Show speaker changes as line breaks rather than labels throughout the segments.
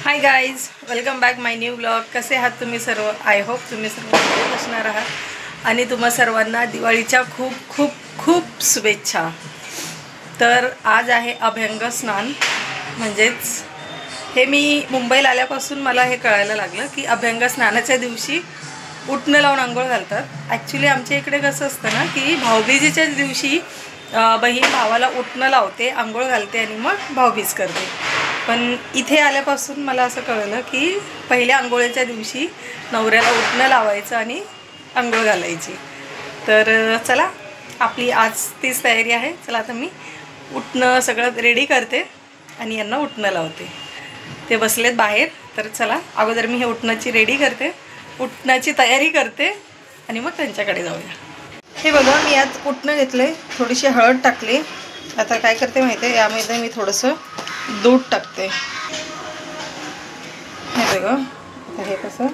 Hi guys, welcome back माय new blog. कसे आहात तुम्ही सर्व? आय होप तुम्ही सर्व बरे असणार आहात आणि तुम्हा सर्वांना दिवाळीच्या खूप खूप खूप शुभेच्छा. तर आज आहे अभ्यंग स्नान. म्हणजेच हे मी मुंबईला आल्यापासून मला हे कळायला लागलं की अभ्यंग स्नानाच्या दिवशी उटणं लावून आंघोळ घालतात. ॲक्च्युली आमच्या इकडे कसं असतं ना की भाऊबीजेच्या दिवशी बहीण भावाला उटणं लावते, आंघोळ घालते आणि मग भाऊबीज करते. पण इथे आल्यापासून मला असं कळलं की पहिल्या आंघोळीच्या दिवशी नवऱ्याला उटणं लावायचं आणि आंघोळ घालायची. तर चला, आपली आज तीच तयारी आहे. चला आता मी उटणं सगळं रेडी करते आणि यांना उटणं लावते. ते बसलेत बाहेर. तर चला, अगोदर मी हे उटणाची रेडी करते, उटणाची तयारी करते आणि मग त्यांच्याकडे जाऊया. हे बघा, मी यात उटणं घेतलं, थोडीशी हळद टाकली. आता काय करते माहिती आहे, यामध्ये मी थोडंसं दूध टाकते. हे बघा, आता हे कसं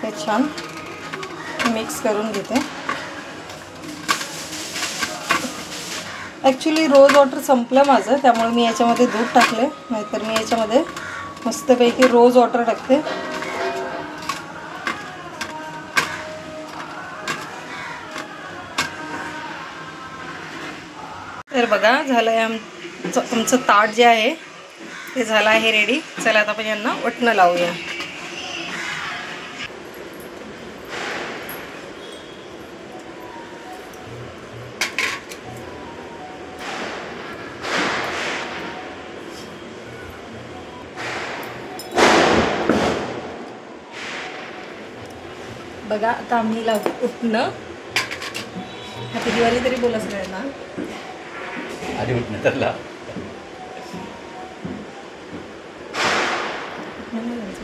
हे छान मिक्स करून घेते. ॲक्च्युली रोज वॉटर संपलं माझं, त्यामुळे मी याच्यामध्ये दूध टाकले. नाहीतर मी याच्यामध्ये मस्तपैकी रोज वॉटर टाकते. तर बघा, झालं आहे आमचं ताट जे आहे ते झालं आहे रेडी. चला आता आपण यांना उटणं लावूया. बघा, आता आम्ही लावतो उटणं. हॅपी दिवाळी तरी बोला सगळ्यांना.
आधी उठणं तर लाव.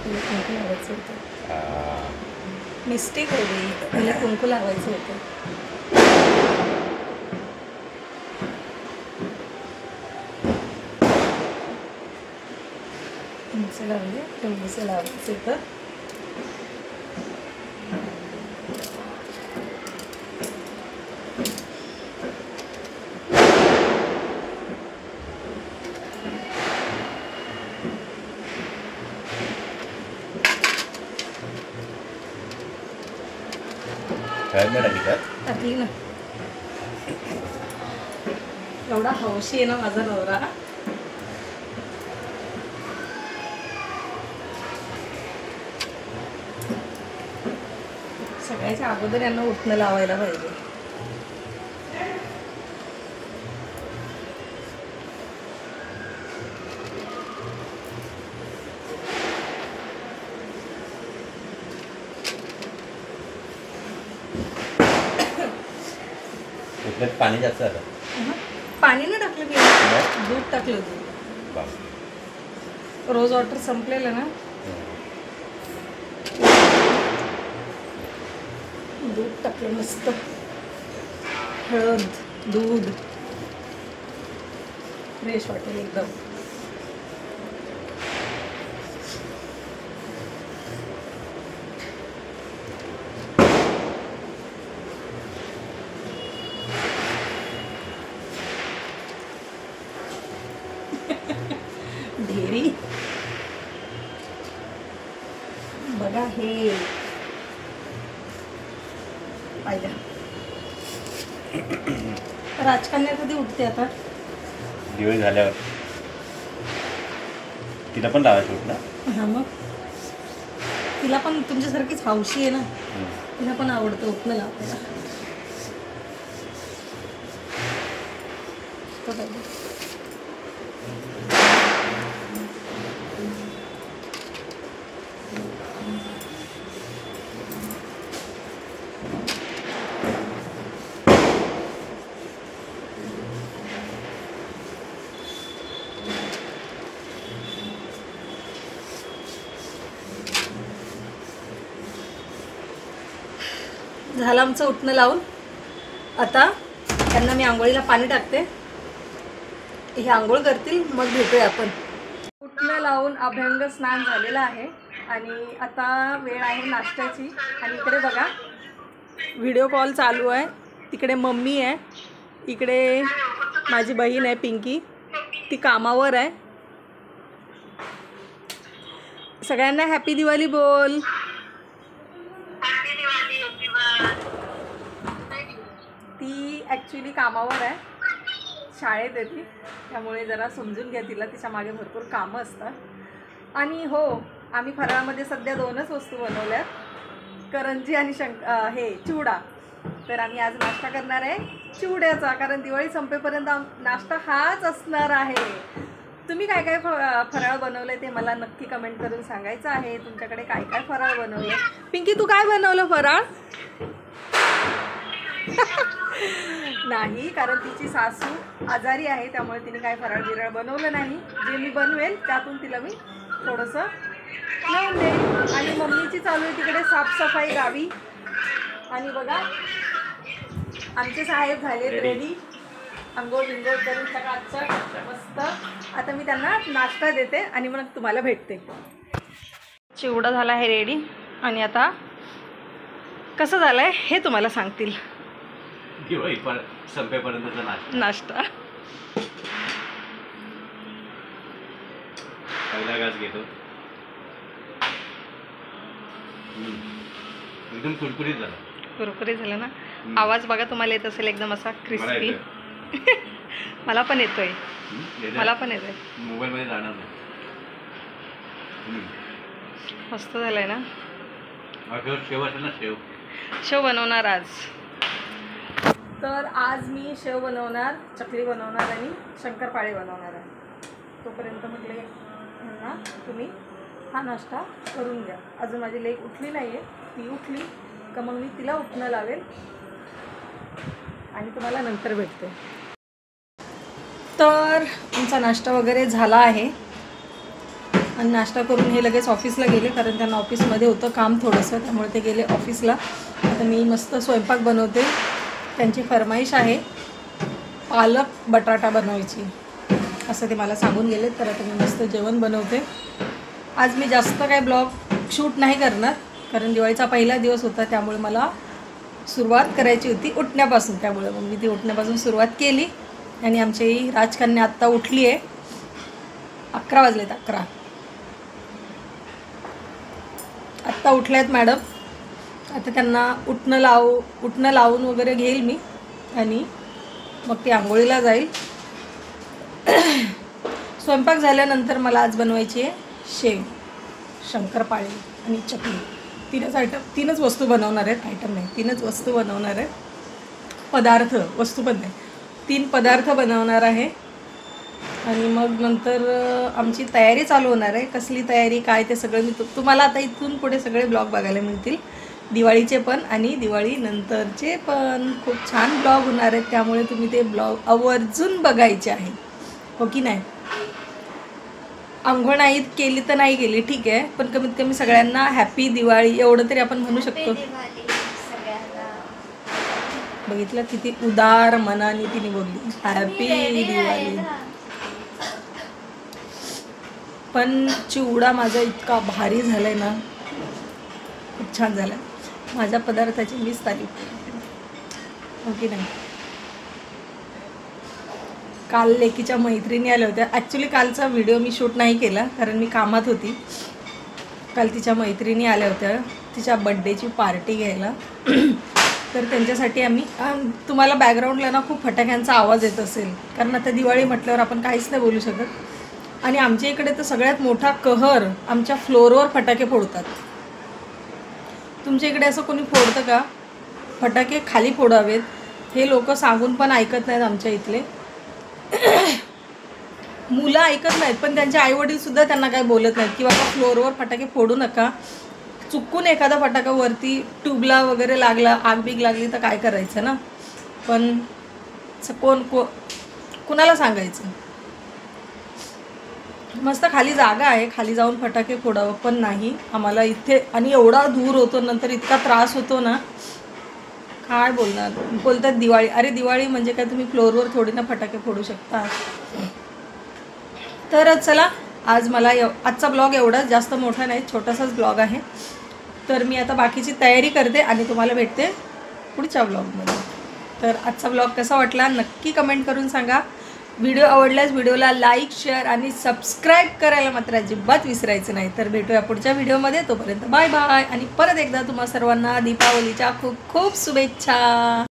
कुंकू लावायचं होतं, मिस्टेक हो गई. पहिले कुंकू लावायचं होतं. उंच लावले, तेवढंसं लावायचं होतं. टाकली ना. एवढा हौशी आहे ना माझा नवरा. सगळ्याच्या अगोदर यांना उटणं लावायला पाहिजे.
पाणी जास्त आलं.
पाणी नाही टाकलं मी, दूध टाकलं. दूध रोज वॉटर संपलेलं ना, दूध टाकलं. मस्त हळद, दूध, फ्रेश वाटेल एकदम. ढेरी बघा, हे पाहिजे. राजकन्या कधी उठते आता?
दिवाळी झाल्यावर. तिला पण लावायचं उठणं.
हां, मग तिला पण तुमच्यासारखीच हौशी आहे ना, तिला पण आवडतं उठणं लावायला. झालं आमचं उटणं लावून. आता त्यांना मी आंघोळीला पाणी टाकते. हे आंघोळ करतील, मग भेटूया आपण. उटणं लावून अभ्यंग स्नान झालेलं आहे आणि आता वेळ आहे नाश्त्याची. आणि इकडे बघा, व्हिडिओ कॉल चालू आहे. तिकडे मम्मी आहे, इकडे माझी बहीण आहे पिंकी, ती कामावर आहे. सगळ्यांना हॅपी दिवाळी बोल. ती ॲक्च्युली कामावर आहे, शाळेत आहे ती, त्यामुळे जरा समजून घ्या तिला, तिच्या मागे भरपूर कामं असतात. आणि हो, आम्ही फराळामध्ये सध्या 2च वस्तू बनवल्यात, करंजी आणि हे चिवडा. तर आम्ही आज नाश्ता करणार आहे चिवड्याचा, कारण दिवाळी संपेपर्यंत नाश्ता हाच असणार आहे. तुम्ही काय काय फराळ बनवलं ते मला नक्की कमेंट करून सांगायचं आहे. तुमच्याकडे काय काय फराळ बनवलं. पिंकी तू काय बनवलं फराळ? नाही, कारण तिची सासू आजारी आहे, त्यामुळे तिने काय फराळ बिराळ बनवलं नाही. जे मी बनवेल त्यातून तिला मी थोडंसं लावून देईन. आणि मम्मीची चालू आहे तिकडे साफसफाई गावी. आणि बघा आमचे साहेब झाले रेडी, अंघोळ बिंघोळ करून सकाळचं मस्त. आता मी त्यांना नाश्ता देते आणि मग तुम्हाला भेटते. चिवडा झाला आहे रेडी आणि आता कसं झालं आहे हे तुम्हाला सांगतील.
दिवाळी संपेपर्यंतचा
नाश्ता
पहिला घास घेतो. एकदम कुरकुरीत झाला.
कुरकुरीत झालं ना. आवाज बघा तुम्हाला येत असेल एकदम असा क्रिस्पी. मला पण येतोय, मला पण येतोय.
मोबाईलमध्ये जाणार नाही.
मस्त झालंय ना.
शेव असेल ना, शेव
बनवणार आज. तर आज मी शेव बनवणार, चकली बनवणार आणि शंकरपाळे बनवणार आहे. तोपर्यंत म्हटले ह्यांना तुम्ही हा नाश्ता करून घ्या. अजून माझी लेक उठली नाही आहे, ती उठली का मग मी तिला उठणं लावेल आणि तुम्हाला नंतर भेटते. तर आमचा नाश्ता वगैरे झाला आहे आणि नाश्ता करून हे लगेच ऑफिसला गेले, कारण त्यांना ऑफिसमध्ये होतं काम थोडंसं, त्यामुळे ते गेले ऑफिसला. आता मी मस्त स्वयंपाक बनवते. त्यांची फरमाईश आहे पालक बटाटा बनवायची, असं ते मला सांगून गेले. तर आता मी मस्त जेवण बनवते. आज मी जास्त काय ब्लॉग शूट नाही करणार, कारण दिवाळीचा पहिला दिवस होता, त्यामुळे मला सुरुवात करायची होती उठण्यापासून. त्यामुळे मग मी ती उठण्यापासून सुरुवात केली. आणि आमची राजकन्या आत्ता उठली आहे. 11 वाजलेत, 11 आत्ता उठल्यात मॅडम. आता त्यांना उठणं लावून वगैरे घेईल मी आणि मग ती आंघोळीला जाईल. स्वयंपाक झाल्यानंतर मला आज बनवायची आहे शेव, शंकरपाळे आणि चकली. 3च वस्तू बनवणार आहेत. आयटम नाही, 3च वस्तू बनवणार आहेत. पदार्थ, वस्तू पण नाही, 3 पदार्थ बनवणार आहे. आणि मग नंतर आमची तयारी चालू होणार आहे. कसली तयारी काय ते सगळं मी तुम्हाला आता इथून पुढे सगळे ब्लॉग बघायला मिळतील, दिवाळीचे पण आणि दिवाळी नंतरचे पण. खूप छान ब्लॉग होणार आहेत, त्यामुळे तुम्ही ते ब्लॉग आवर्जून बघायचे आहे, हो की नाही. अंघोळ नाही केली तर नाही केली, ठीक आहे, पण कमीत कमी सगळ्यांना हॅपी दिवाळी एवढं तरी आपण म्हणू शकतो. बघितलं किती उदार मनाने तिने बोलली, हॅपी दिवाळी. पण चिवडा माझा इतका भारी झालाय ना, खूप छान झाला. माझ्या पदार्थाची मीच तारीफ करते, हो की नाही. काल लेकीच्या मैत्रिणी आल्या होत्या. ॲक्च्युली कालचा व्हिडिओ मी शूट नाही केला, कारण मी कामात होती. काल तिच्या मैत्रिणी आल्या होत्या तिच्या बड्डेची पार्टी घ्यायला. तर त्यांच्यासाठी आम्ही, तुम्हाला बॅकग्राऊंडला ना खूप फटाक्यांचा आवाज येत असेल, कारण आता दिवाळी म्हटल्यावर आपण काहीच नाही बोलू शकत. आणि आमच्या इकडे तर सगळ्यात मोठा कहर, आमच्या फ्लोअरवर फटाके फोडतात. तुमच्या इकडे असं कोणी फोडतं का? फटाके खाली फोडावेत हे लोक सांगून पण ऐकत नाहीत आमच्या इथले. मुलं ऐकत नाहीत, पण त्यांचे आईवडीलसुद्धा त्यांना काय बोलत नाहीत की बाबा फ्लोअरवर फटाके फोडू नका. चुकून एखादा फटाका वरती ट्यूबला वगैरे लागला, आग बीग लागली तर काय करायचं ना. पण कुणाला सांगायचं. मस्त खाली जागा आहे, खाली जाऊन फटाके फोडावं, पण नाही आम्हाला इथे. आणि एवढा दूर होतो, नंतर इतका त्रास होतो ना, काय बोलणार. बोलतात दिवाळी, अरे दिवाळी म्हणजे काय, तुम्ही फ्लोअरवर थोडी ना फटाके फोडू शकता. तर चला, आज मला आजचा ब्लॉग एवढाच, जास्त मोठा नाही, छोटासाच ब्लॉग आहे. तर मी आता बाकीची तयारी करते आणि तुम्हाला भेटते पुढच्या ब्लॉगमध्ये. तर आजचा ब्लॉग कसा वाटला नक्की कमेंट करून सांगा. व्हिडिओ आवडल्यास व्हिडिओला लाईक शेअर आणि सबस्क्राईब करायला मात्र अजिबात विसरायचं नाही. तर भेटूया पुढच्या व्हिडिओमध्ये. तोपर्यंत बाय बाय आणि परत एकदा तुम्हा सर्वांना दीपावलीच्या खूप खूप शुभेच्छा.